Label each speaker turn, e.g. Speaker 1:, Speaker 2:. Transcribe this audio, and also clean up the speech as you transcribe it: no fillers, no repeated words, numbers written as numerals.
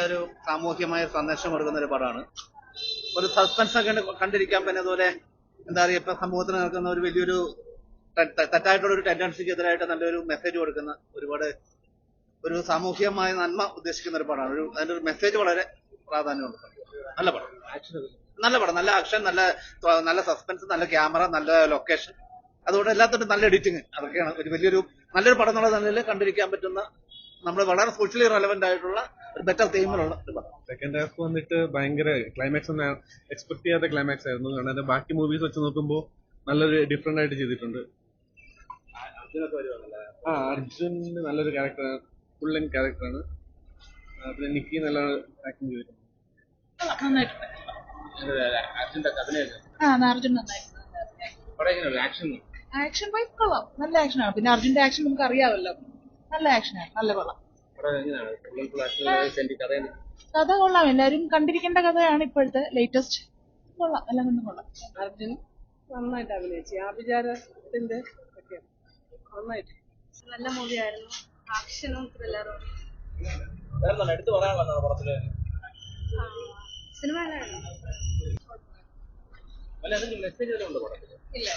Speaker 1: ഒരു സാമൂഹ്യമായ സന്ദേശം കൊടുക്കുന്ന ഒരു പടമാണ്. ഒരു സസ്പെൻസ് ഒക്കെ കണ്ടിരിക്കാൻ പിന്നെ അതുപോലെ എന്താ പറയുക, ഇപ്പൊ സമൂഹത്തിൽ നടക്കുന്ന ഒരു വലിയൊരു തെറ്റായിട്ടുള്ള ഒരു ടെൻഡൻസിക്ക് എതിരായിട്ട് നല്ലൊരു മെസ്സേജ് കൊടുക്കുന്ന ഒരുപാട് ഒരു സാമൂഹ്യമായ നന്മ ഉദ്ദേശിക്കുന്ന ഒരു പടമാണ്. അതിന്റെ ഒരു മെസ്സേജ് വളരെ പ്രാധാന്യമുണ്ട്. നല്ല പടം, നല്ല പടം, നല്ല ആക്ഷൻ, നല്ല സസ്പെൻസ്, നല്ല ക്യാമറ, നല്ല ലൊക്കേഷൻ, അതുകൊണ്ട് എല്ലാത്തോട്ടും നല്ല എഡിറ്റിംഗ്, അതൊക്കെയാണ് ഒരു വലിയൊരു നല്ലൊരു പടം എന്നുള്ള നിലയിൽ കണ്ടിരിക്കാൻ പറ്റുന്ന, നമ്മൾ വളരെ സോഷ്യലി റെലവെന്റ് ആയിട്ടുള്ള ഒരു ബെറ്റർ തീമിലുള്ള ഒരു പടം.
Speaker 2: സെക്കൻഡ് ഹാഫ് വന്നിട്ട് ഭയങ്കര ക്ലൈമാക്സ് ഒന്നും എക്സ്പെക്ട് ചെയ്യാത്ത ക്ലൈമാക്സ് ആയിരുന്നു. കാരണം ബാക്കി മൂവീസ് വെച്ച് നോക്കുമ്പോൾ നല്ലൊരു ഡിഫറെന്റ് ആയിട്ട് ചെയ്തിട്ടുണ്ട്. അർജുൻ നല്ലൊരു ക്യാരക്ടറാണ്, ഫുൾ ലെങ്ത് ക്യാരക്ടറാണ്. പിന്നെ നിക്കി നല്ല ആക്ടിങ് ചെയ്തിട്ടുണ്ട്.
Speaker 3: ആക്ഷൻ വൈസ് കൊള്ളാം, നല്ല ആക്ഷനാണ്. പിന്നെ അർജുന്റെ ആക്ഷൻ നമുക്ക് അറിയാമല്ലോ, നല്ല ആക്ഷനാണ്, നല്ല കൊള്ളാം. കഥ കൊള്ളാം, എല്ലാരും കണ്ടിരിക്കേണ്ട കഥയാണ് ഇപ്പോഴത്തെ ലേറ്റസ്റ്റ്. കൊള്ളാം, എല്ലാം കൊണ്ടും കൊള്ളാം.
Speaker 4: അർജുൻ നന്നായിട്ട് അഭിനയിച്ചു, ആ വിചാരത്തിന്റെ നന്നായിട്ട്
Speaker 5: നല്ല മൂവിയായിരുന്നു. ആക്ഷനും ത്രില്ലറും സിനിമ
Speaker 1: മെസ്സേജ്
Speaker 5: ഇല്ല.